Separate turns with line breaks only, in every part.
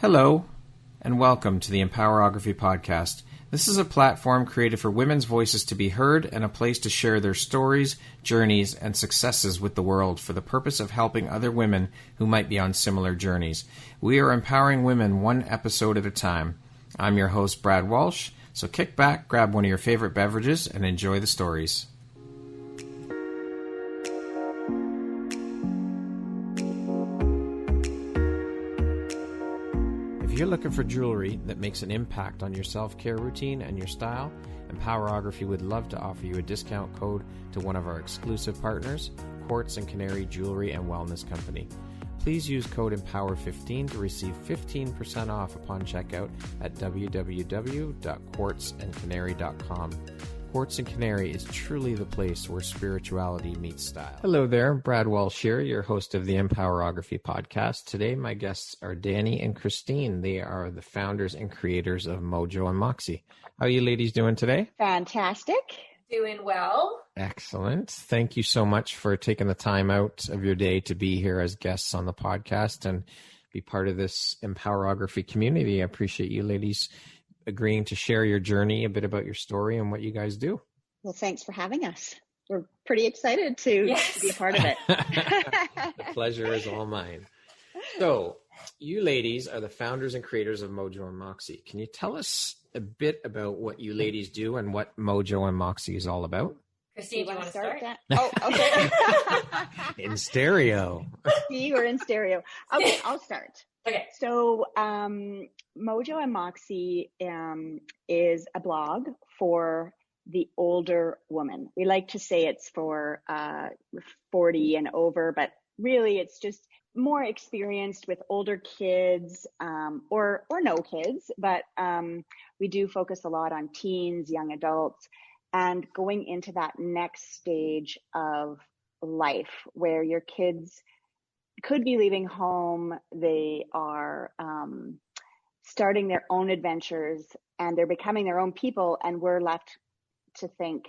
Hello, and welcome to the Empowerography Podcast. This is a platform created for women's voices to be heard and a place to share their stories, journeys, and successes with the world for the purpose of helping other women who might be on similar journeys. We are empowering women one episode at a time. I'm your host, Brad Walsh, so kick back, grab one of your favorite beverages, and enjoy the stories. If you're looking for jewelry that makes an impact on your self-care routine and your style, Empowerography would love to offer you a discount code to one of our exclusive partners, Quartz and Canary Jewelry and Wellness Company. Please use code EMPOWER15 to receive 15% off upon checkout at www.quartzandcanary.com. Quartz and Canary is truly the place where spirituality meets style. Hello there, Brad Walsh here, your host of the Empowerography Podcast. Today, my guests are Danni and Christine. They are the founders and creators of Mojo and Moxie. How are you ladies doing today?
Fantastic.
Doing well.
Excellent. Thank you so much for taking the time out of your day to be here as guests on the podcast and be part of this Empowerography community. I appreciate you ladies agreeing to share your journey, a bit about your story and what you guys do.
Well, thanks for having us. We're pretty excited to be a part of it.
The pleasure is all mine. So, you ladies are the founders and creators of Mojo and Moxie. Can you tell us a bit about what you ladies do and what Mojo and Moxie is all about?
Christine, do you want to start?
Oh, okay.
In stereo.
You are in stereo. Okay, I'll start.
Okay.
So, Mojo and Moxie is a blog for the older woman. We like to say it's for 40 and over, but really it's just more experienced with older kids or no kids, but we do focus a lot on teens, young adults, and going into that next stage of life where your kids could be leaving home, they are starting their own adventures, and they're becoming their own people, and we're left to think,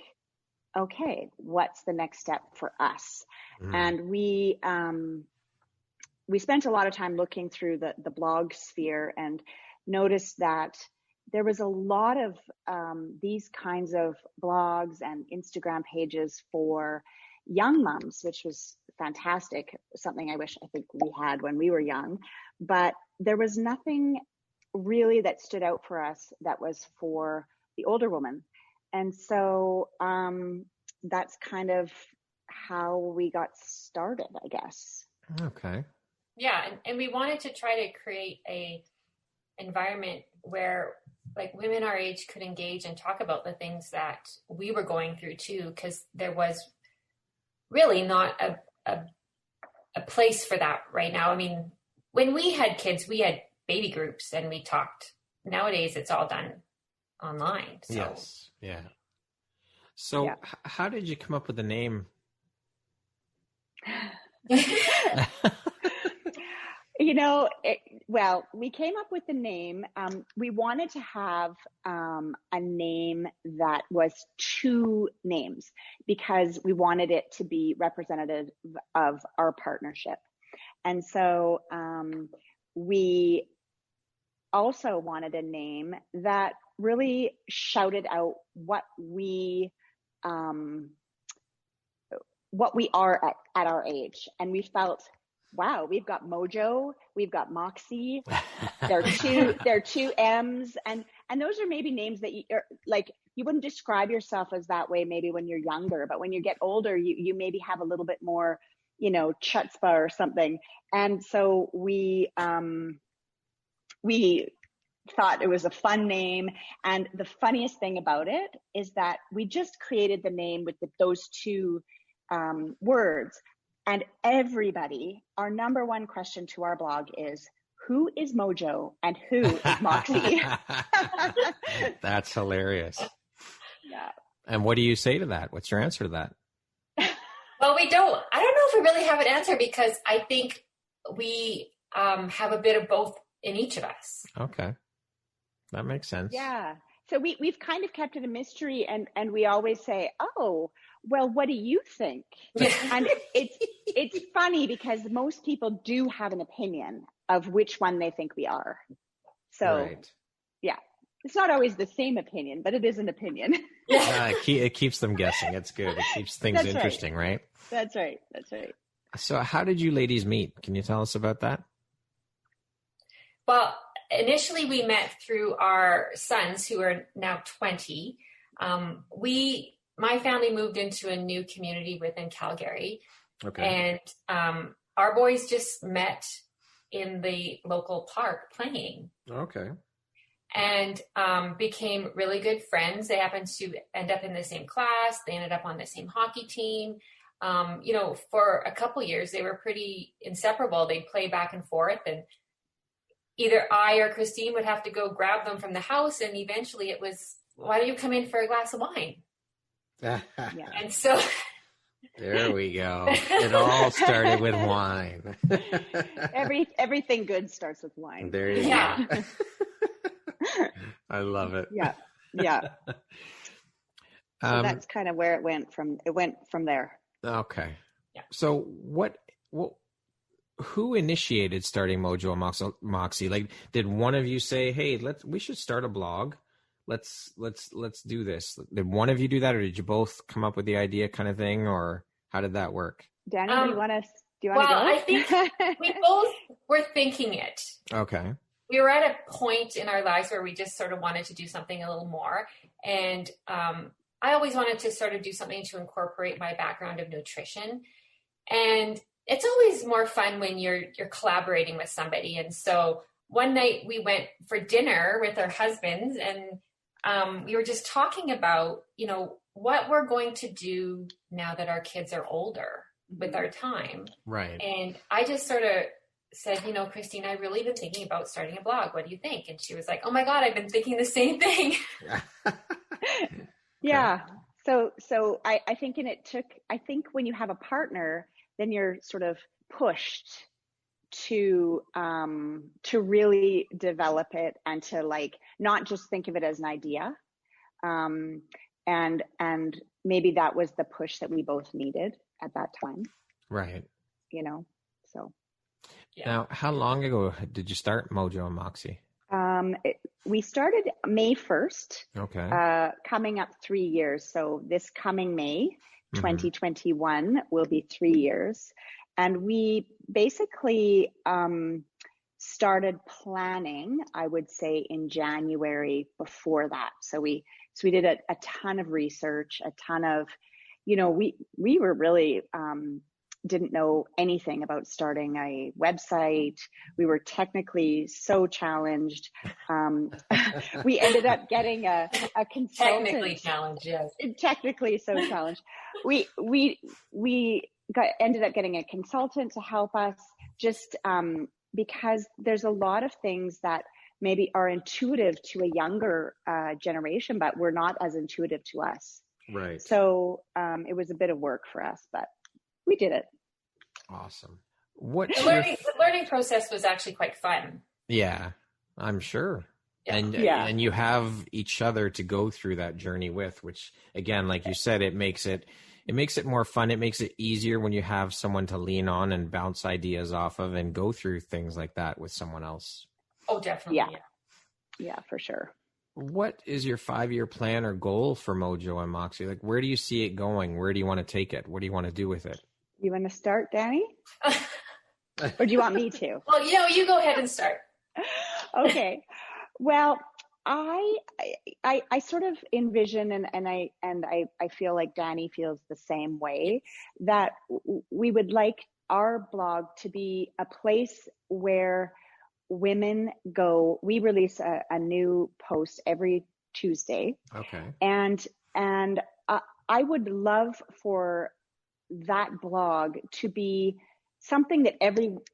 okay, what's the next step for us? And we spent a lot of time looking through the blog sphere and noticed that there was a lot of these kinds of blogs and Instagram pages for young moms, which was fantastic, something I think we had when we were young, but there was nothing really that stood out for us that was for the older woman. And so that's kind of how we got started, I guess.
Okay.
Yeah, and we wanted to try to create a environment where like women our age could engage and talk about the things that we were going through too, because there was really not a place for that right now. I mean, when we had kids, we had baby groups and we talked. Nowadays, it's all done online. So.
Yes. Yeah. So how did you come up with the name?
We came up with the name. We wanted to have a name that was two names because we wanted it to be representative of our partnership. And so we also wanted a name that really shouted out what we are at our age. And we felt, wow, we've got Mojo, we've got Moxie. They're two M's, and those are maybe names that you wouldn't describe yourself as that way maybe when you're younger, but when you get older, you maybe have a little bit more, chutzpah or something. And so we thought it was a fun name, and the funniest thing about it is that we just created the name with those two words. And everybody, our number one question to our blog is, who is Mojo and who is Moxie?
That's hilarious.
Yeah.
And what do you say to that? What's your answer to that?
Well, I don't know if we really have an answer because I think we have a bit of both in each of us.
Okay. That makes sense.
Yeah. So we've kind of kept it a mystery, and we always say, oh, well, what do you think? And it's funny because most people do have an opinion of which one they think we are. So
Right.
yeah, it's not always the same opinion, but it is an opinion.
It keeps them guessing. It's good. It keeps things
That's
interesting, right?
That's right. That's right.
So how did you ladies meet? Can you tell us about that?
Well, initially we met through our sons, who are now 20. My family moved into a new community within Calgary.
Okay.
And our boys just met in the local park playing.
Okay.
And became really good friends. They happened to end up in the same class. They ended up on the same hockey team. For a couple years, they were pretty inseparable. They'd play back and forth, and either I or Christine would have to go grab them from the house. And eventually it was, why don't you come in for a glass of wine?
Yeah.
And so
there we go. It all started with wine.
Everything good starts with wine.
There you go. I love it.
Yeah. So that's kind of where it went from there.
Okay.
Yeah.
So who initiated starting Mojo and Moxie? Like, did one of you say, "Hey, we should start a blog. Let's do this." Did one of you do that, or did you both come up with the idea, kind of thing, or how did that work?
Danni, do you want to go?
Well, I think we both were thinking it.
Okay.
We were at a point in our lives where we just sort of wanted to do something a little more. And I always wanted to sort of do something to incorporate my background of nutrition. And it's always more fun when you're collaborating with somebody. And so one night we went for dinner with our husbands, and we were just talking about, what we're going to do now that our kids are older with our time.
Right. And
I just sort of said, Christine, I've really been thinking about starting a blog. What do you think? And she was like, oh my God, I've been thinking the same thing.
Yeah. So I think, I think when you have a partner, then you're sort of pushed to really develop it, and to not just think of it as an idea. And maybe that was the push that we both needed at that time.
Right.
So.
Yeah.
Now, how long ago did you start Mojo and Moxie?
We started May 1st.
Okay.
Coming up 3 years. So this coming May, 2021 will be 3 years. And we basically started planning, I would say, in January before that. So we did a ton of research, a ton of, we were really didn't know anything about starting a website. We were technically so challenged. We ended up getting a consultant.
Technically challenged, yes.
Technically so challenged. We ended up getting a consultant to help us, just because there's a lot of things that maybe are intuitive to a younger generation, but were not as intuitive to us.
Right.
So it was a bit of work for us, but we did it.
Awesome.
The learning process was actually quite fun.
Yeah, I'm sure.
Yeah.
And you have each other to go through that journey with, which, again, like you said, it makes it more fun. It makes it easier when you have someone to lean on and bounce ideas off of and go through things like that with someone else.
Oh, definitely.
Yeah, for sure.
What is your 5-year plan or goal for Mojo and Moxie? Like, where do you see it going? Where do you want to take it? What do you want to do with it?
You want to start, Danni? Or do you want me to?
Well, you go ahead and start.
Okay. Well, I sort of envision, and I feel like Danni feels the same way, that we would like our blog to be a place where women go. We release a new post every Tuesday.
Okay.
And I would love for that blog to be something that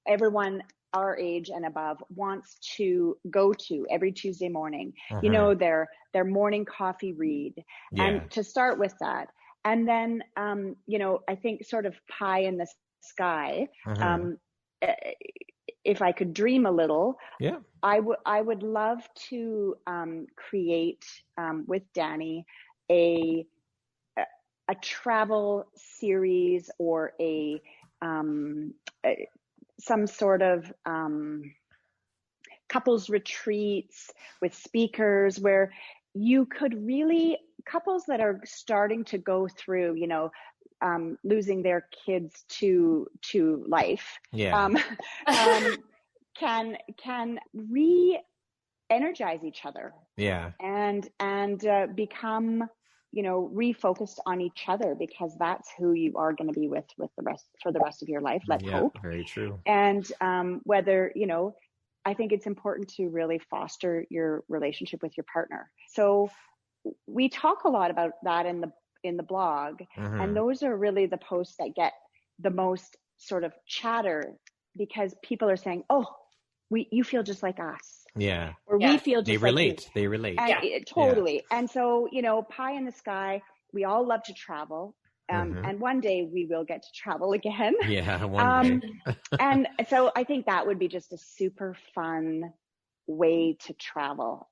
everyone our age and above wants to go to every Tuesday morning. Their morning coffee read.
Yeah.
And to start with that. And then, I think sort of pie in the sky, if I could dream a little,
yeah, I
would love to create with Danni a travel series, or some sort of couples retreats with speakers where you could really, couples that are starting to go through, losing their kids to life, can re-energize each other, and become, refocused on each other, because that's who you are going to be with for the rest of your life. Let's hope.
Very true.
And whether, I think it's important to really foster your relationship with your partner. So we talk a lot about that in the blog, and those are really the posts that get the most sort of chatter, because people are saying, "Oh, you feel just like us."
Yeah.
Or we feel just like you.
They relate.
And totally. And so, pie in the sky, we all love to travel. And one day we will get to travel again.
Yeah, one day.
And so I think that would be just a super fun way to travel,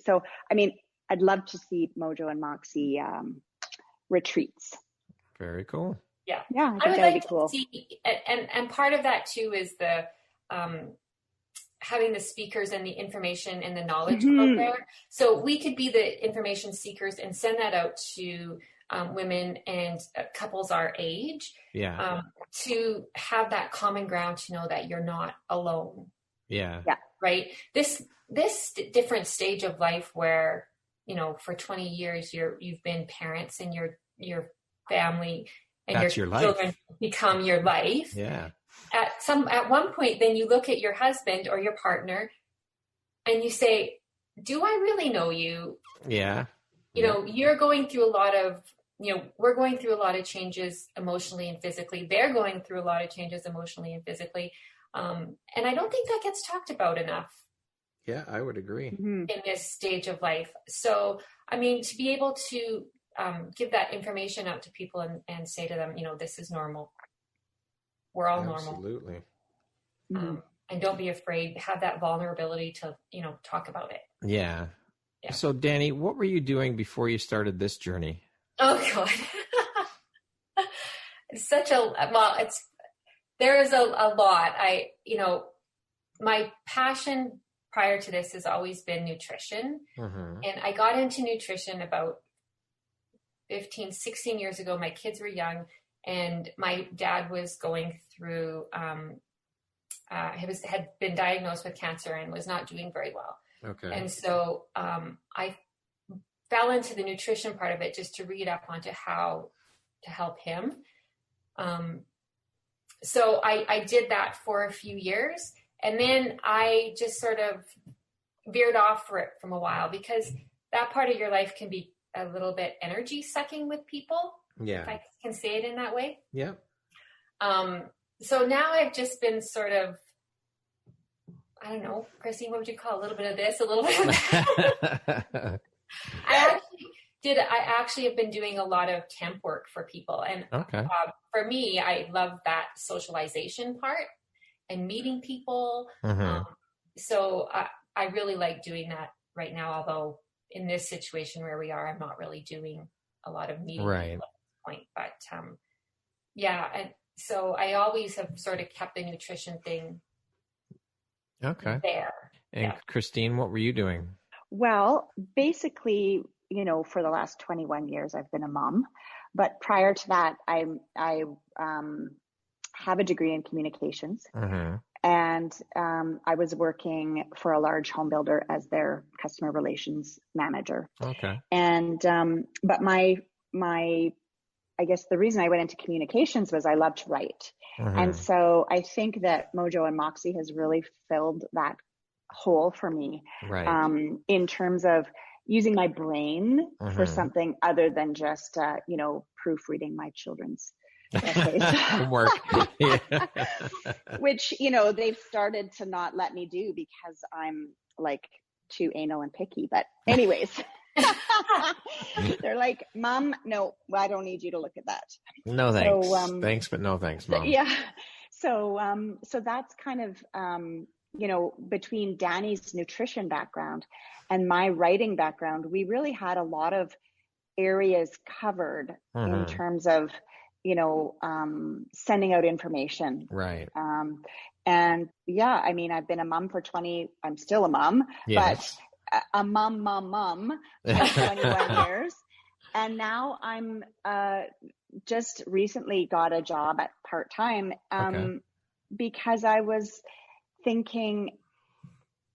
so, I mean, I'd love to see Mojo and Moxie retreats.
Very cool.
Yeah.
Yeah, I think
would
that'd
like
be cool.
To see, and part of that too is the having the speakers and the information and the knowledge program. So we could be the information seekers and send that out to women and couples our age, to have that common ground, to know that you're not alone.
Yeah.
Right. This different stage of life where, for 20 years you've been parents, and your family and
that's
your
life.
Children become your life.
Yeah.
At one point, then you look at your husband or your partner and you say, do I really know you?
Yeah.
You're going through a lot of, we're going through a lot of changes emotionally and physically. They're going through a lot of changes emotionally and physically. And I don't think that gets talked about enough.
Yeah, I would agree.
In this stage of life. So, I mean, to be able to give that information out to people and say to them, this is normal. We're all normal.
Absolutely.
And don't be afraid. Have that vulnerability to, talk about it.
Yeah. So, Danni, what were you doing before you started this journey?
Oh, God. There is a lot. My passion prior to this has always been nutrition. And I got into nutrition about 15, 16 years ago. My kids were young, and my dad was going through, had been diagnosed with cancer and was not doing very well.
Okay.
And so I fell into the nutrition part of it just to read up onto how to help him. So I did that for a few years, and then I just sort of veered off for it from a while, because that part of your life can be a little bit energy sucking with people.
Yeah.
If I can say it in that way.
Yeah.
So now I've just been sort of, I don't know, Christine, what would you call a little bit of this, a little bit of that? I actually have been doing a lot of temp work for people. And for me, I love that socialization part and meeting people. So I really like doing that right now, although in this situation where we are, I'm not really doing a lot of meeting people at this point. But and so I always have sort of kept the nutrition thing there.
And Christine, what were you doing?
Well, basically, for the last 21 years, I've been a mom. But prior to that, I have a degree in communications. And I was working for a large home builder as their customer relations manager.
Okay.
And but my I guess the reason I went into communications was I love to write. And so I think that Mojo and Moxie has really filled that hole for me, in terms of using my brain for something other than just, proofreading my children's essays.
Homework.
Which, they've started to not let me do because I'm like too anal and picky. But anyways, they're like, Mom, no, I don't need you to look at that.
No thanks. So, thanks, but no thanks, Mom.
Yeah. So that's kind of, between Danni's nutrition background and my writing background, we really had a lot of areas covered in terms of, sending out information.
Right.
And yeah, I mean, I've been a mom for I'm still a mom,
Yes.
but a mom for 21 years. And now I'm just recently got a job at part-time because I was thinking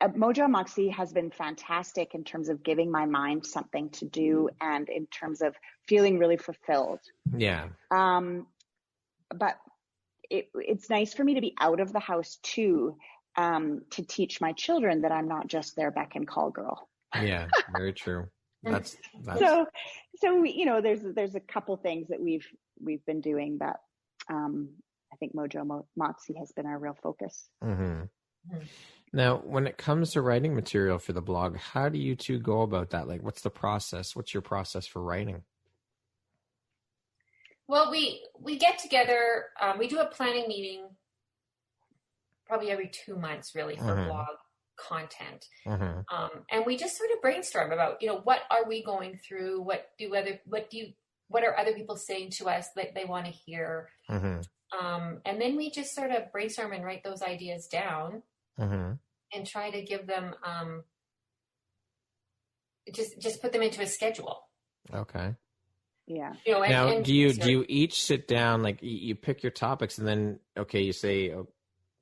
Mojo and Moxie has been fantastic in terms of giving my mind something to do and in terms of feeling really fulfilled.
Yeah.
But it's nice for me to be out of the house too, to teach my children that I'm not just their beck and call girl.
Yeah, very true. That's
so there's a couple things that we've been doing, but I think Mojo and Moxie has been our real focus.
Mm-hmm. Now, when it comes to writing material for the blog, how do you two go about that? Like, what's the process? What's your process for writing?
Well, we get together. We do a planning meeting probably every 2 months, really, for blog content. And we just sort of brainstorm about, what are we going through? What are other people saying to us that they want to hear? And then we just sort of brainstorm and write those ideas down and try to give them, just put them into a schedule.
Okay.
Yeah.
Now, do you each sit down, like you pick your topics and then, you say,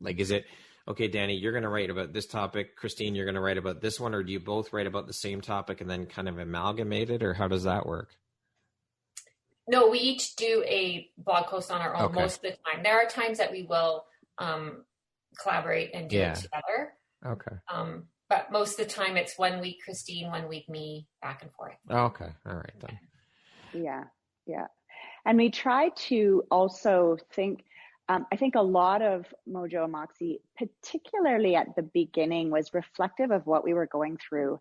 like, is it, okay, Danni, you're going to write about this topic. Christine, you're going to write about this one, or do you both write about the same topic and then kind of amalgamate it, or how does that work?
No, we each do a blog post on our own most of the time. There are times that we will collaborate and do it together. Okay. But most of the time it's 1 week Christine, 1 week me, back and forth.
Okay. All right then.
Yeah. And we try to also think, I think a lot of Mojo and Moxie, particularly at the beginning, was reflective of what we were going through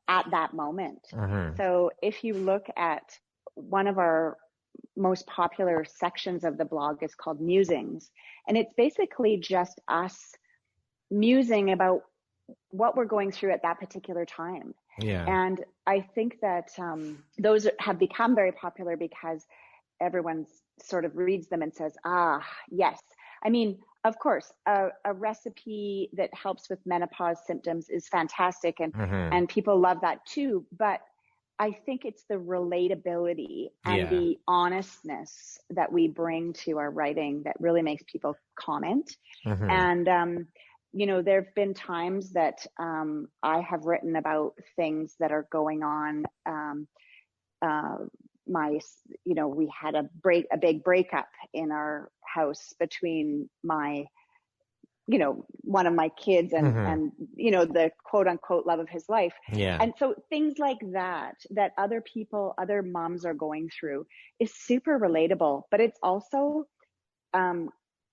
at that moment. So if you look at one of our most popular sections of the blog is called Musings, and it's basically just us musing about what we're going through at that particular time. Yeah. And I think that those have become very popular because everyone sort of reads them and says, yes. I mean, of course, a recipe that helps with menopause symptoms is fantastic, and people love that too. But I think it's the relatability and the honestness that we bring to our writing that really makes people comment. And, there have been times that I have written about things that are going on. We had a big breakup in our house between one of my kids and the quote unquote love of his life. Yeah. And so things like that other moms are going through is super relatable, but it's also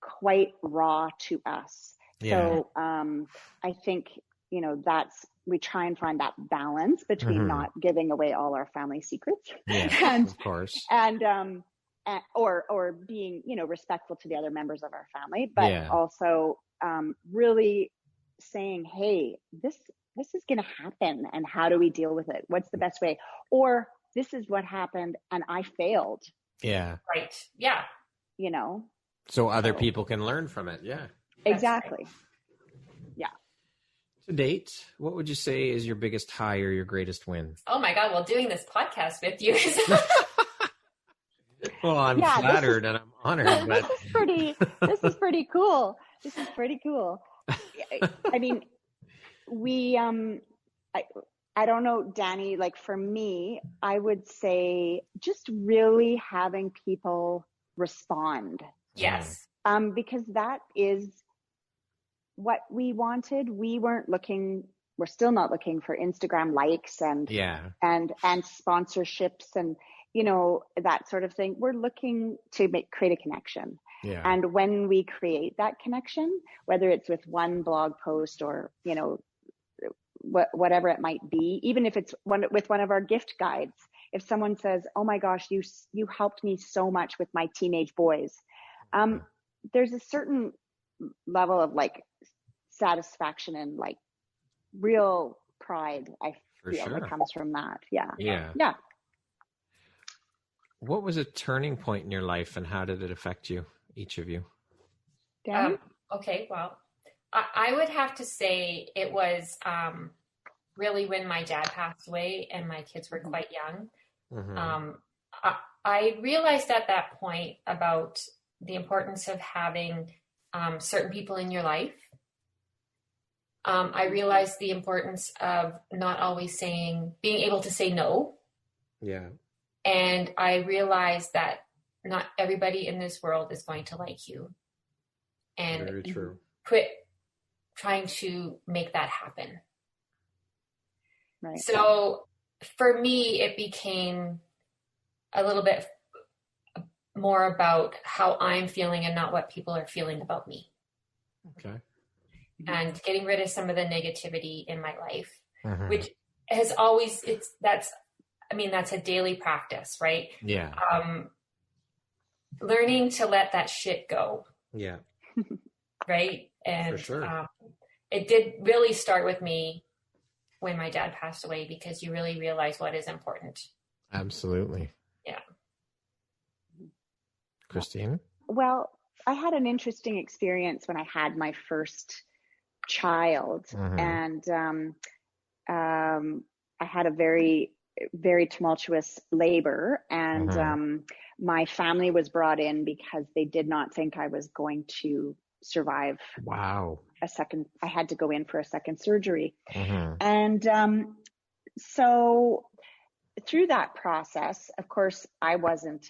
quite raw to us. Yeah. So I think, we try and find that balance between not giving away all our family secrets. Yeah, of course. And or being, respectful to the other members of our family, but also really saying, hey, this is going to happen, and how do we deal with it? What's the best way? Or this is what happened and I failed. Yeah.
Right. Yeah.
So other people can learn from it. Yeah.
Exactly. Yeah.
To date, what would you say is your biggest high or your greatest win?
Oh my God. Well, doing this podcast with you is
well, I'm flattered and I'm honored. But
this is pretty cool. This is pretty cool. I mean, I don't know, Danni, like for me, I would say just really having people respond.
Yes.
Because that is what we wanted. We're still not looking for Instagram likes and sponsorships and, that sort of thing. We're looking to create a connection. Yeah. And when we create that connection, whether it's with one blog post or, whatever it might be, even if it's with one of our gift guides, if someone says, oh my gosh, you helped me so much with my teenage boys. There's a certain level of like satisfaction and like real pride I feel that comes from that. Yeah.
What was a turning point in your life, and how did it affect you, each of you?
Okay, well, I would have to say it was really when my dad passed away and my kids were quite young.
Mm-hmm.
I realized at that point about the importance of having certain people in your life. I realized the importance of not always being able to say no.
Yeah.
And I realized that not everybody in this world is going to like you. And
very true.
quit trying to make that happen.
Right.
So for me, it became a little bit more about how I'm feeling and not what people are feeling about me.
Okay.
And getting rid of some of the negativity in my life,
Mm-hmm.
which has always, that's a daily practice, right?
Yeah.
Learning to let that shit go.
Yeah.
Right. And
for sure.
It did really start with me when my dad passed away, because you really realize what is important.
Absolutely.
Yeah.
Christine?
Well, I had an interesting experience when I had my first child,
Mm-hmm.
and I had a very, very tumultuous labor, and
Mm-hmm.
My family was brought in because they did not think I was going to survive.
Wow.
I had to go in for a second surgery.
Mm-hmm.
And so through that process, of course, I wasn't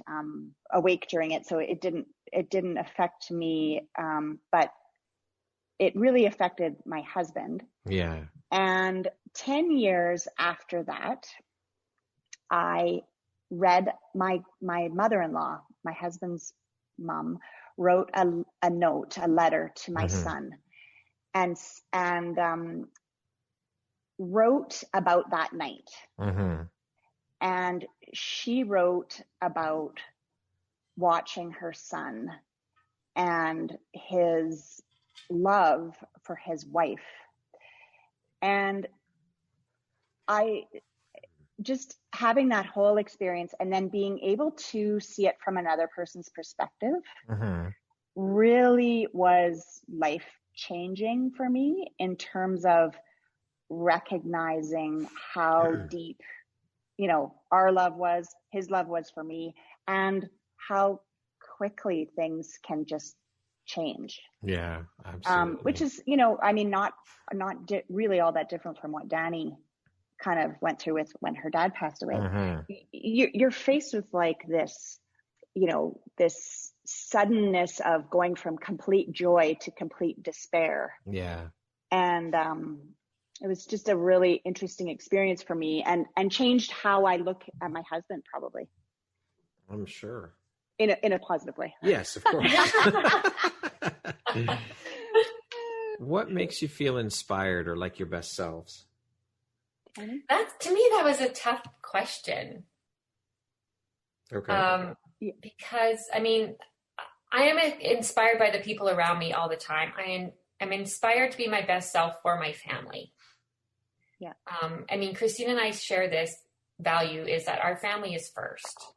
awake during it, so it didn't affect me, but it really affected my husband.
Yeah.
And 10 years after that, I read my mother-in-law, my husband's mom, wrote a note, a letter to my
Mm-hmm.
son, and wrote about that night.
Mm-hmm.
And she wrote about watching her son and his love for his wife. And I just having that whole experience and then being able to see it from another person's perspective
Mm-hmm.
really was life changing for me, in terms of recognizing how deep, our love was, his love was for me, and how quickly things can just change.
Yeah, absolutely.
Which is, not really all that different from what Danni kind of went through with when her dad passed away.
Mm-hmm.
You're faced with like this, this suddenness of going from complete joy to complete despair.
Yeah.
And it was just a really interesting experience for me, and changed how I look at my husband, probably.
I'm sure.
In a positive way.
Yes, of course. What makes you feel inspired or like your best selves?
To me, that was a tough question.
Okay.
Because I am inspired by the people around me all the time. I'm inspired to be my best self for my family.
Yeah.
Christine and I share this value, is that our family is first.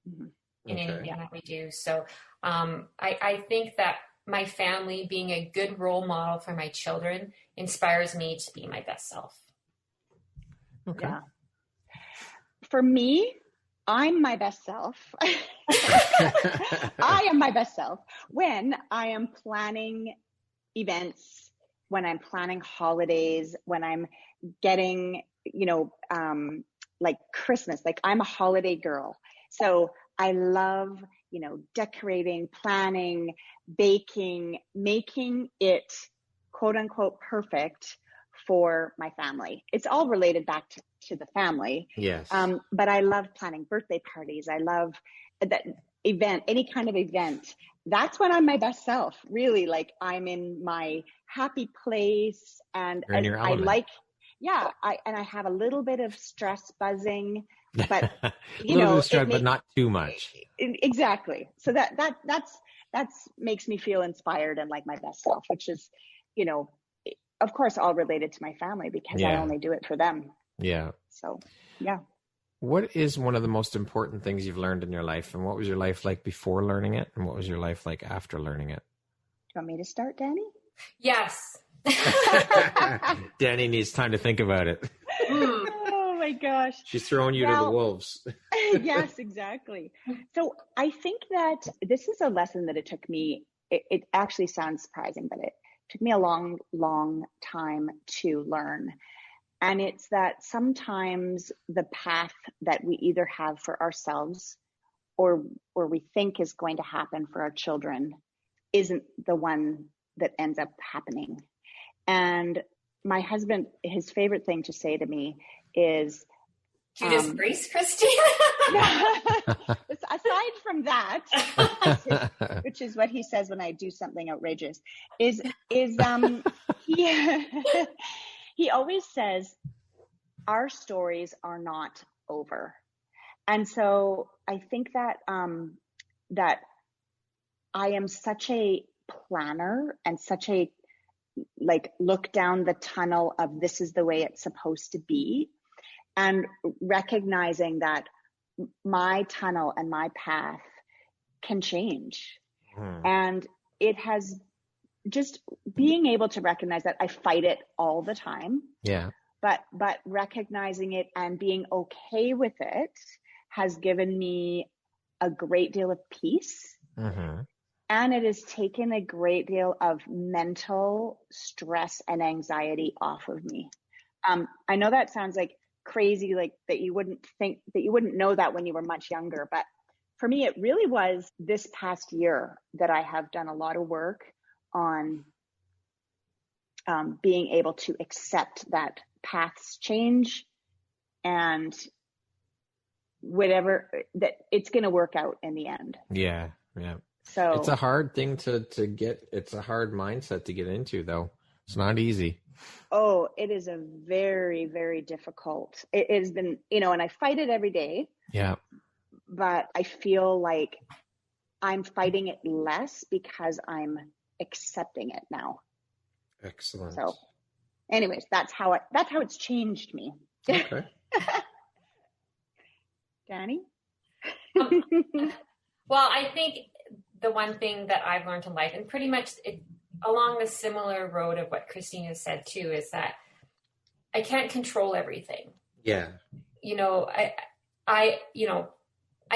Mm-hmm.
In anything that we do. So I think that my family, being a good role model for my children, inspires me to be my best self.
Okay.
Yeah. For me, I'm my best self. I am my best self when I am planning events, when I'm planning holidays, when I'm getting, like Christmas, like I'm a holiday girl. So I love, decorating, planning, baking, making it quote unquote perfect for my family. It's all related back to the family.
Yes.
But I love planning birthday parties. I love that event, any kind of event. That's when I'm my best self, really. Like I'm in my happy place, and
You're in your element.
I have a little bit of stress buzzing, but
but not too much.
Exactly. So that's makes me feel inspired and like my best self, which is, of course, all related to my family, because I only do it for them.
Yeah.
So, yeah.
What is one of the most important things you've learned in your life? And what was your life like before learning it? And what was your life like after learning it?
Do you want me to start, Danni?
Yes.
Danni needs time to think about it.
Oh my gosh.
She's throwing you to the wolves.
Yes, exactly. So I think that this is a lesson that it took me, it actually sounds surprising, but it took me a long, long time to learn. And it's that sometimes the path that we either have for ourselves or we think is going to happen for our children isn't the one that ends up happening. And my husband, his favorite thing to say to me is,
Judas Priest, Christine?
aside from that, which is what he says when I do something outrageous, is he always says, our stories are not over. And so I think that that I am such a planner and such a look down the tunnel of this is the way it's supposed to be, and recognizing that my tunnel and my path can change. And it has just being able to recognize that I fight it all the time.
Yeah.
But recognizing it and being okay with it has given me a great deal of peace. And it has taken a great deal of mental stress and anxiety off of me. I know that sounds like crazy, like that you wouldn't know that when you were much younger. But for me, it really was this past year that I have done a lot of work on being able to accept that paths change and whatever, that it's going to work out in the end.
Yeah. So it's a hard thing to get. It's a hard mindset to get into, though. It's not easy.
Oh, it is a very, very difficult. It has been, and I fight it every day.
Yeah.
But I feel like I'm fighting it less because I'm accepting it now.
Excellent.
So anyways, that's how it's changed me.
Okay.
Danni?
Well, I think the one thing that I've learned in life, and pretty much along the similar road of what Christine has said too, is that I can't control everything.
Yeah.
I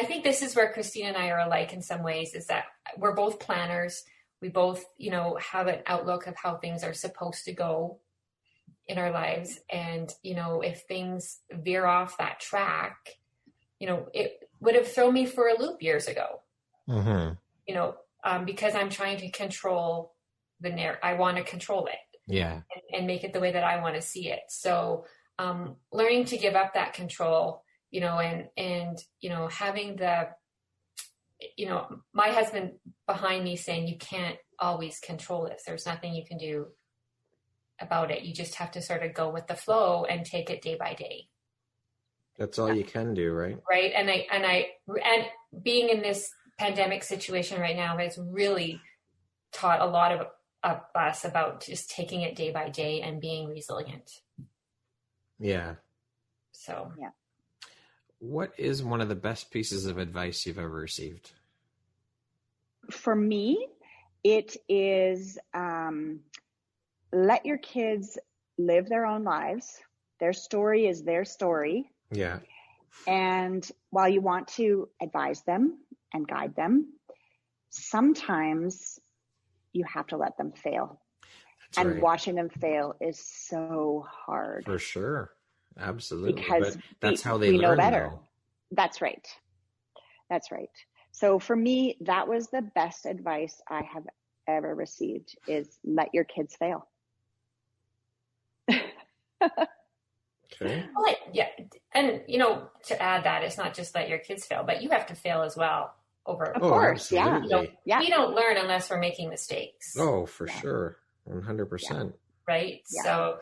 think this is where Christine and I are alike in some ways, is that we're both planners. We both, have an outlook of how things are supposed to go in our lives. And, if things veer off that track, it would have thrown me for a loop years ago. Because I'm trying to control I want to control it.
Yeah.
And make it the way that I want to see it. So, learning to give up that control, and having my husband behind me saying, you can't always control this. There's nothing you can do about it. You just have to sort of go with the flow and take it day by day.
That's all you can do, right?
Right. And being in this pandemic situation right now has really taught a lot of us about just taking it day by day and being resilient.
Yeah.
So,
yeah.
What is one of the best pieces of advice you've ever received?
For me, it is let your kids live their own lives. Their story is their story.
Yeah.
And while you want to advise them and guide them, sometimes you have to let them fail.
That's
and
right.
Watching them fail is so hard.
For sure. Absolutely.
Because
but that's how they
we
learn,
know better.
though.
That's right. So for me, that was the best advice I have ever received, is let your kids fail.
Okay.
Well, yeah. And, to add that, it's not just let your kids fail, but you have to fail as well.
Of course.
Absolutely.
Yeah.
We don't learn unless we're making mistakes.
Oh, for sure. 100%.
Yeah. Right.
Yeah.
So,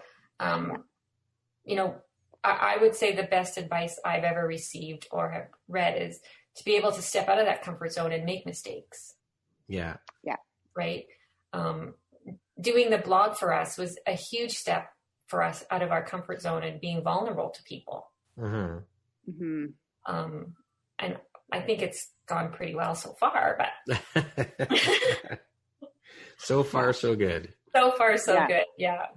I would say the best advice I've ever received or have read is to be able to step out of that comfort zone and make mistakes.
Yeah.
Yeah.
Right. Doing the blog for us was a huge step for us out of our comfort zone and being vulnerable to people.
Mm-hmm.
Mm-hmm.
And I think it's gone pretty well so far, but
so far, so good.
So far, so good. Yeah.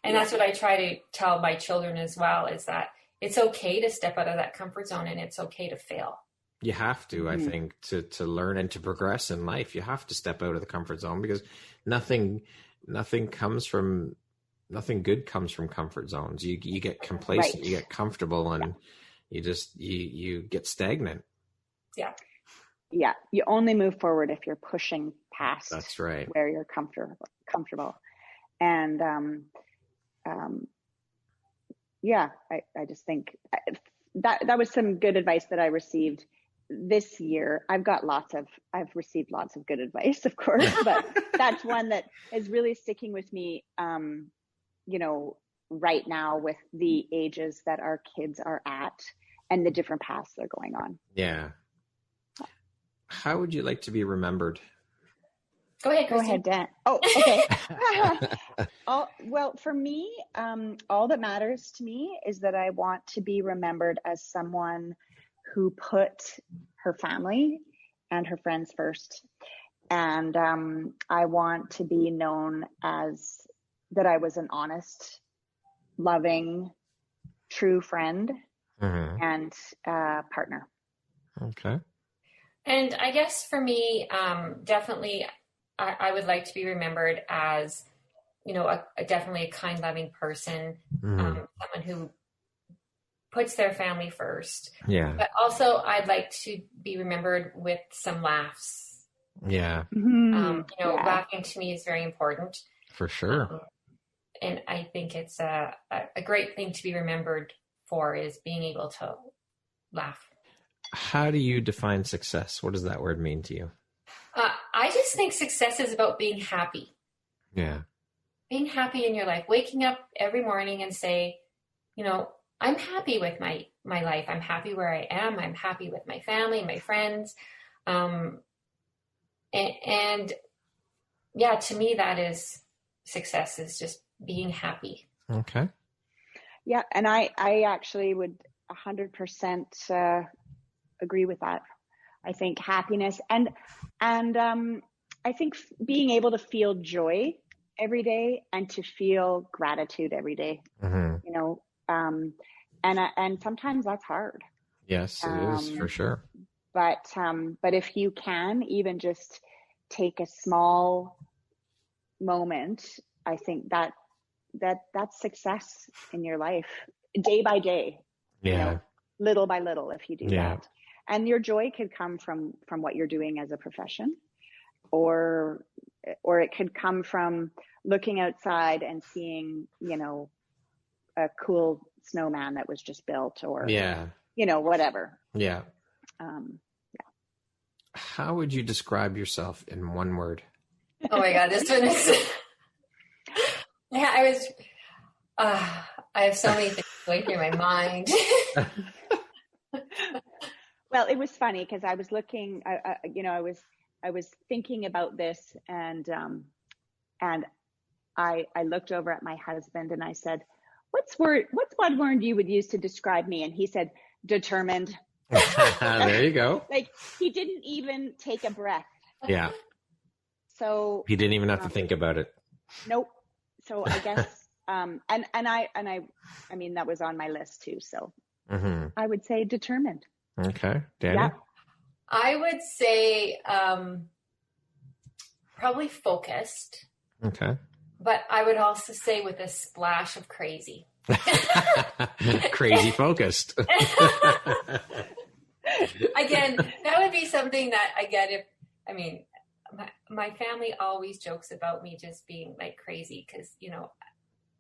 And that's what I try to tell my children as well, is that it's okay to step out of that comfort zone, and it's okay to fail.
You have to, I think, to learn and to progress in life, you have to step out of the comfort zone, because nothing good comes from comfort zones. You get complacent, you get comfortable, and you just, you get stagnant.
Yeah. Yeah. You only move forward if you're pushing past.
That's right.
Where you're comfortable. And, I just think that was some good advice that I received this year. I've received lots of good advice, of course, but that's one that is really sticking with me, right now with the ages that our kids are at and the different paths they're going on.
Yeah. How would you like to be remembered?
Go ahead,
Christine. Go ahead, Dan. Oh, okay. Well, for me, all that matters to me is that I want to be remembered as someone who put her family and her friends first. And I want to be known as that I was an honest, loving, true friend and partner.
Okay.
And I guess for me, definitely, I would like to be remembered as, definitely a kind, loving person, someone who puts their family first.
Yeah.
But also, I'd like to be remembered with some laughs.
Yeah.
Laughing to me is very important.
For sure.
And I think it's a great thing to be remembered for, is being able to laugh.
How do you define success? What does that word mean to you?
I just think success is about being happy.
Yeah.
Being happy in your life, waking up every morning and say, I'm happy with my life. I'm happy where I am. I'm happy with my family, my friends. And to me, that is success, is just being happy.
Okay.
Yeah. And I actually would 100% agree with that. I think happiness and I think being able to feel joy every day and to feel gratitude every day, and sometimes that's hard.
Yes, it is, for sure.
But if you can even just take a small moment, I think that's success in your life, day by day.
Yeah.
Little by little, if you do that. And your joy could come from what you're doing as a profession, or it could come from looking outside and seeing, a cool snowman that was just built, or, whatever.
Yeah. How would you describe yourself in one word?
Oh my God, this one is, I have so many things going through my mind.
Well, it was funny because I was looking, I was thinking about this, and I looked over at my husband and I said, what's one word you would use to describe me? And he said, determined.
There you go.
Like, he didn't even take a breath.
Yeah.
So
he didn't even have to think about it.
Nope. So I guess, and I mean, that was on my list too. So I would say determined.
Okay. Danni?
Yeah.
I would say probably focused.
Okay.
But I would also say with a splash of crazy.
Crazy focused.
Again, that would be something that, my family always jokes about me just being like crazy, because,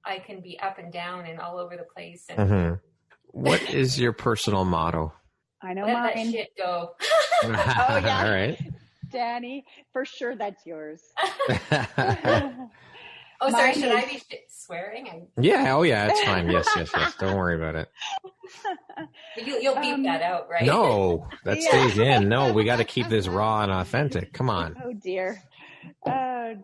I can be up and down and all over the place. And
What is your personal motto?
I know
let
mine.
that shit go.
Oh, yeah.
All right.
Danni, for sure that's yours.
Oh, sorry, should I be swearing?
Yeah, oh yeah, it's fine. Yes. Don't worry about it.
You'll beep that out, right?
No, that stays in. No, we got to keep this raw and authentic. Come on.
Oh, dear. I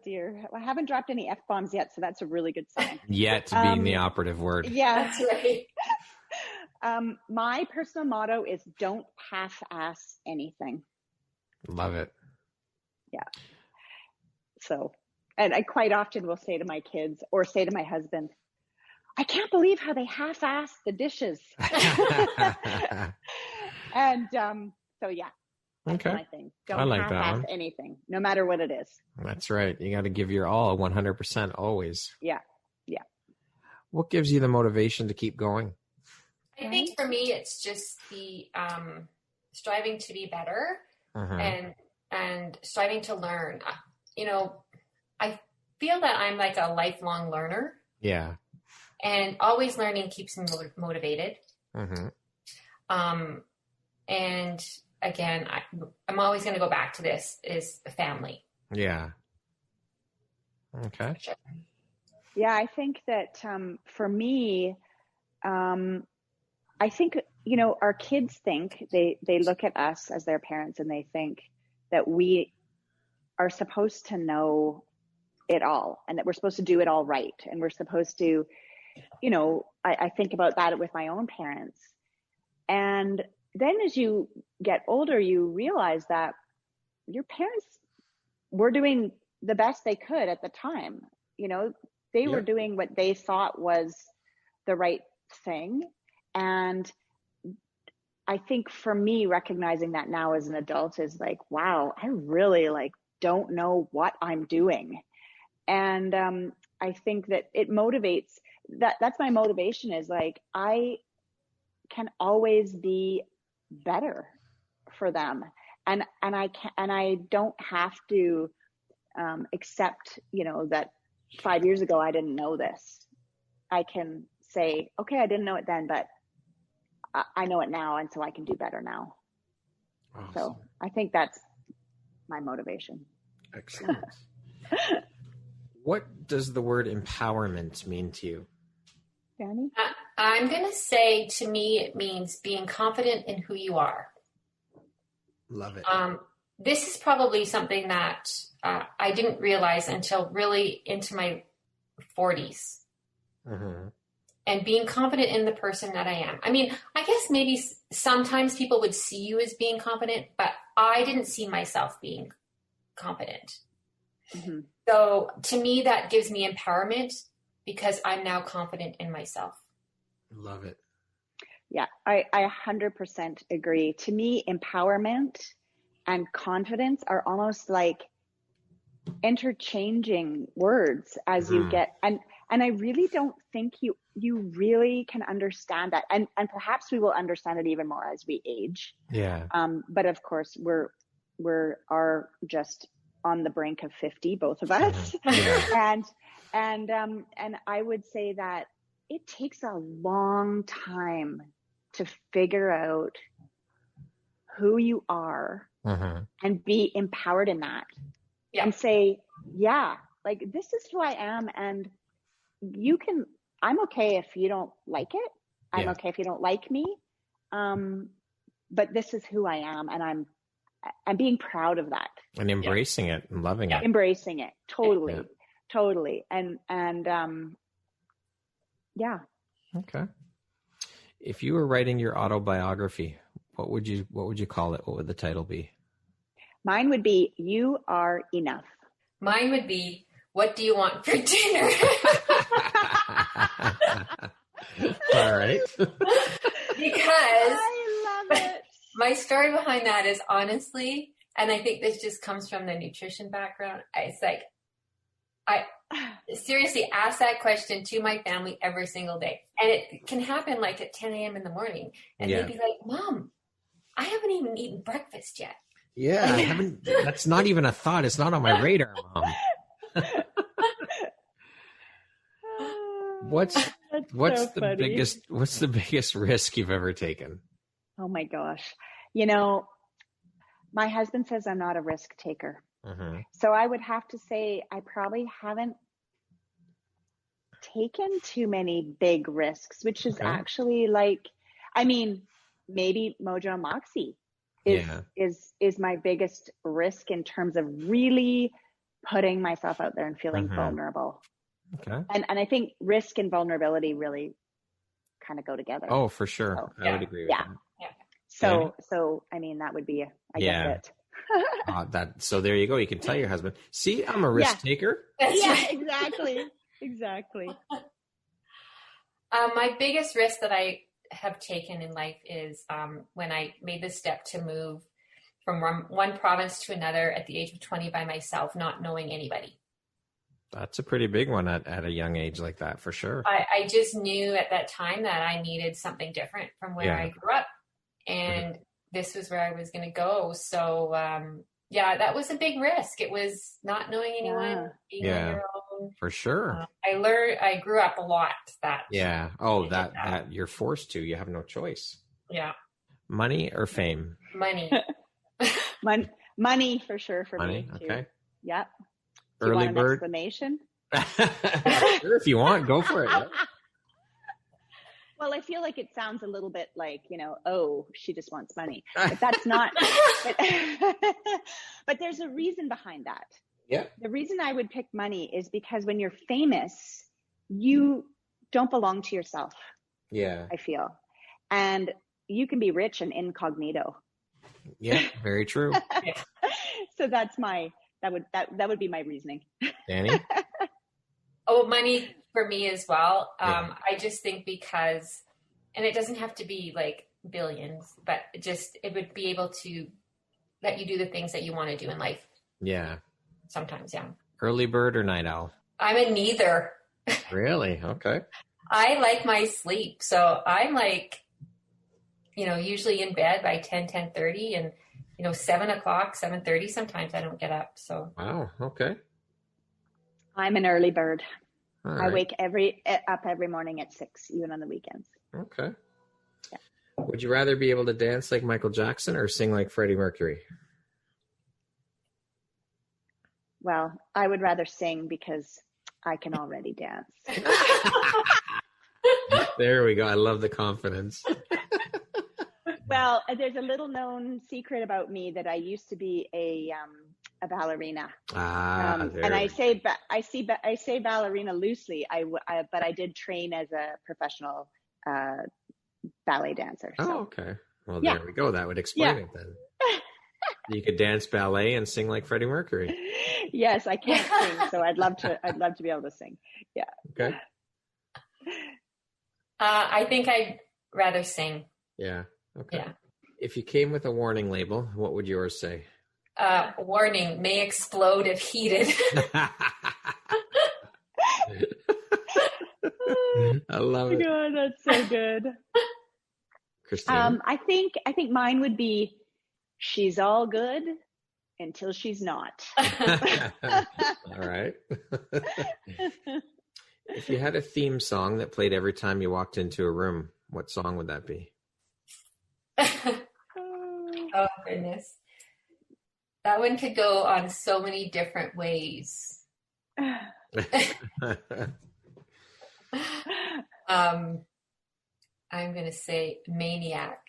haven't dropped any F-bombs yet, so that's a really good sign.
Yet being the operative word.
Yeah.
That's right.
My personal motto is don't half-ass anything.
Love it.
Yeah. So, and I quite often will say to my kids or say to my husband, I can't believe how they half-ass the dishes. And so, yeah. That's
Okay.
my thing. Don't
I like
half-ass
that
anything, no matter what it is.
That's right. You got to give your all 100% always.
Yeah.
What gives you the motivation to keep going?
I think for me, it's just the striving to be better and striving to learn. I feel that I'm like a lifelong learner.
Yeah.
And always learning keeps me motivated. And again, I'm always going to go back to this is family.
Yeah. Okay.
Sure.
Yeah, I think that for me, I think, our kids think they look at us as their parents and they think that we are supposed to know it all and that we're supposed to do it all right. And we're supposed to, I think about that with my own parents. And then as you get older, you realize that your parents were doing the best they could at the time. They were doing what they thought was the right thing. And I think for me, recognizing that now as an adult is like, wow, I really don't know what I'm doing. And I think that it motivates that's my motivation is I can always be better for them. And I don't have to accept, that 5 years ago, I didn't know this. I can say, okay, I didn't know it then, but I know it now. And so I can do better now. Awesome. So I think that's my motivation.
Excellent. What does the word empowerment mean to you?
Danni?
I'm going to say, to me, it means being confident in who you are.
Love it.
This is probably something that I didn't realize until really into my 40s. And being confident in the person that I am. I mean, I guess maybe sometimes people would see you as being confident, but I didn't see myself being confident. So to me, that gives me empowerment because I'm now confident in myself.
Love it.
Yeah, I 100% agree. To me, empowerment and confidence are almost like interchanging words as you get, and I really don't think you really can understand that. And perhaps we will understand it even more as we age.
Yeah.
But of course we're just on the brink of 50, both of us.
Yeah.
and I would say that it takes a long time to figure out who you are and be empowered in that. Yeah. And say, this is who I am. And I'm okay if you don't like it. I'm okay if you don't like me. But this is who I am. And I'm being proud of that.
And embracing it and loving it.
Embracing it. Totally. And yeah.
Okay. If you were writing your autobiography, what would you call it? What would the title be?
Mine would be You Are Enough.
Mine would be What Do You Want for Dinner?
All right.
Because I love it.
My story behind that is honestly, and I think this just comes from the nutrition background. It's like, I seriously ask that question to my family every single day. And it can happen like at 10 a.m. in the morning. And they'd be like, Mom, I haven't even eaten breakfast yet.
Yeah, I haven't. That's not even a thought. It's not on my radar, Mom. What's the biggest risk you've ever taken?
Oh my gosh. My husband says I'm not a risk taker. So I would have to say I probably haven't taken too many big risks, which is actually maybe Mojo and Moxie is my biggest risk in terms of really putting myself out there and feeling vulnerable. Okay. And I think risk and vulnerability really kind of go together.
Oh, for sure.
So,
I would agree with that.
Yeah.
So I mean, that would be, I guess it.
So there you go. You can tell your husband, see, I'm a risk taker.
Yeah, exactly.
My biggest risk that I have taken in life is when I made the step to move from one province to another at the age of 20 by myself, not knowing anybody.
That's a pretty big one at a young age like that, for sure.
I just knew at that time that I needed something different from where I grew up. And this was where I was going to go. So, that was a big risk. It was not knowing anyone, being on your own.
For sure.
I grew up a lot that.
Yeah. Oh, that you're forced to. You have no choice.
Yeah.
Money or fame?
Money.
Money for sure for
money,
me too.
Okay.
Yep.
Early
you want
bird.
An explanation?
Sure, if you want, go for it. Yeah.
Well, I feel like it sounds a little bit like, oh, she just wants money. But that's not. But there's a reason behind that.
Yeah.
The reason I would pick money is because when you're famous, you don't belong to yourself.
Yeah.
I feel. And you can be rich and incognito.
Yeah, very true.
So that would be my reasoning.
Danny?
Oh, money for me as well. I just think because, and it doesn't have to be like billions, but it would be able to let you do the things that you want to do in life.
Yeah.
Sometimes, yeah.
Early bird or night owl?
I'm a neither.
Really? Okay.
I like my sleep. So I'm like, usually in bed by 10:30 and, 7 o'clock, 7:30. Sometimes I don't get up. So.
Wow. Okay.
I'm an early bird.
All
I
right.
wake up every morning at 6, even on the weekends.
Okay.
Yeah.
Would you rather be able to dance like Michael Jackson or sing like Freddie Mercury?
Well, I would rather sing because I can already dance.
There we go. I love the confidence.
Well, there's a little known secret about me that I used to be a ballerina. And I say ballerina loosely. But I did train as a professional ballet dancer. So.
Oh, okay. Well, there we go. That would explain it then. You could dance ballet and sing like Freddie Mercury.
Yes, I can't sing, so I'd love to be able to sing. Yeah.
Okay.
I think I'd rather sing.
Yeah. Okay.
Yeah.
If you came with a warning label, what would yours say?
Warning, may explode if heated.
I love it.
God, that's so good.
Christine?
I think mine would be, she's all good until she's not.
All right. If you had a theme song that played every time you walked into a room, what song would that be?
Oh, goodness. That one could go on so many different ways. I'm going to say Maniac.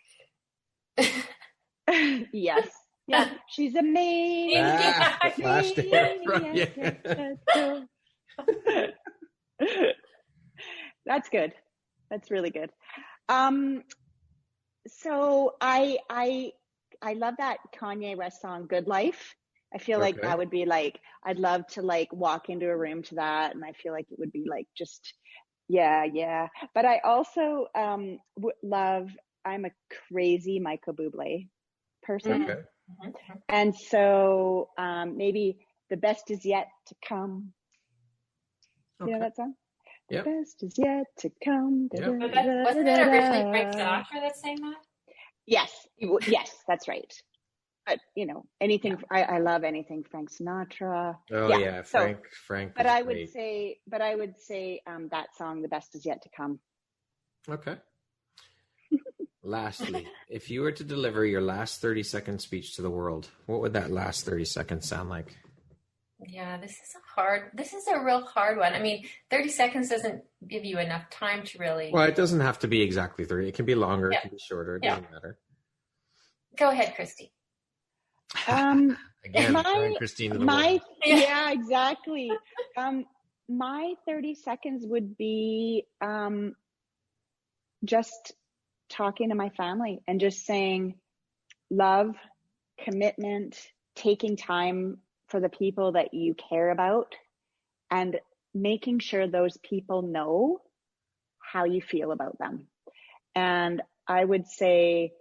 Yes. Yeah. She's a maniac. That's good. That's really good. So I love that Kanye West song, Good Life. I feel like that would be like, I'd love to like walk into a room to that. And I feel like it would be like, just, yeah. But I also I'm a crazy Michael Bublé person.
Okay.
And so maybe The Best Is Yet to Come. You know that song?
Yep.
The best is yet to come.
Yep. Wasn't that originally Frank Sinatra that sang that?
Yes, that's right. But anything. I love anything Frank Sinatra.
Oh yeah, Frank.
But I would say that song, The Best Is Yet to Come.
Okay. Lastly, if you were to deliver your last 30-second speech to the world, what would that last 30 seconds sound like?
Yeah, this is a real hard one. I mean, 30 seconds doesn't give you enough time to really.
Well, it doesn't have to be exactly 30. It can be longer. It can be shorter. It doesn't matter.
Go ahead, Christy.
Again, Christine to the world.
Yeah, exactly. My 30 seconds would be just talking to my family and just saying love, commitment, taking time for the people that you care about, and making sure those people know how you feel about them. And I would say,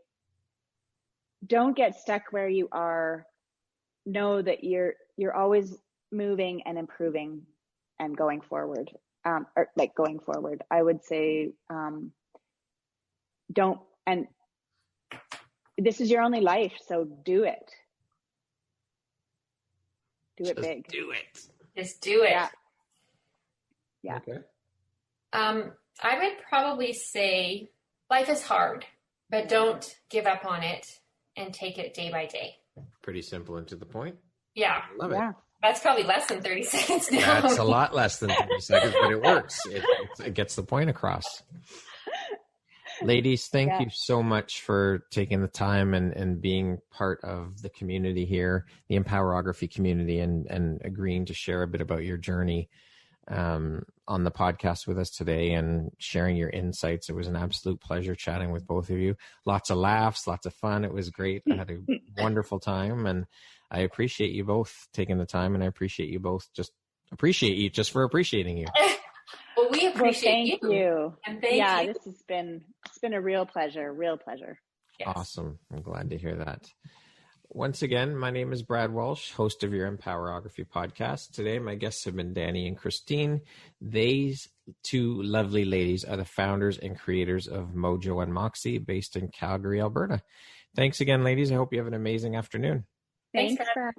don't get stuck where you are. Know that you're always moving and improving and going forward. Going forward. I would say, don't, and this is your only life, so do it. Do it big.
Do it.
Just do it.
Yeah.
Okay.
I would probably say life is hard, but don't give up on it and take it day by day.
Pretty simple and to the point.
Yeah.
Love it.
That's probably less than 30 seconds now.
That's a lot less than 30 seconds, but it works. It gets the point across. Ladies, thank you so much for taking the time and being part of the community here, the Empowerography community, and agreeing to share a bit about your journey on the podcast with us today and sharing your insights. It was an absolute pleasure chatting with both of you. Lots of laughs, lots of fun. It was great. I had a wonderful time, and I appreciate you both taking the time, and I appreciate you both just for appreciating you.
Well, we appreciate
you.
And thank you.
This has been, it's been a real pleasure.
Yes.
Awesome. I'm glad to hear that. Once again, my name is Brad Walsh, host of your Empowerography podcast. Today, my guests have been Danni and Christine. These two lovely ladies are the founders and creators of Mojo and Moxie, based in Calgary, Alberta. Thanks again, ladies. I hope you have an amazing afternoon.
Thanks, Brad.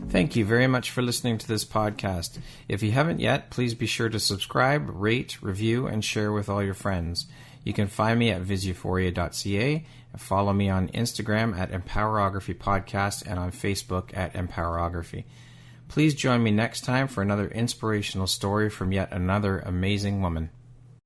Thank you very much for listening to this podcast. If you haven't yet, please be sure to subscribe, rate, review, and share with all your friends. You can find me at viseuphoria.ca and follow me on Instagram at Empowerography Podcast and on Facebook at Empowerography. Please join me next time for another inspirational story from yet another amazing woman.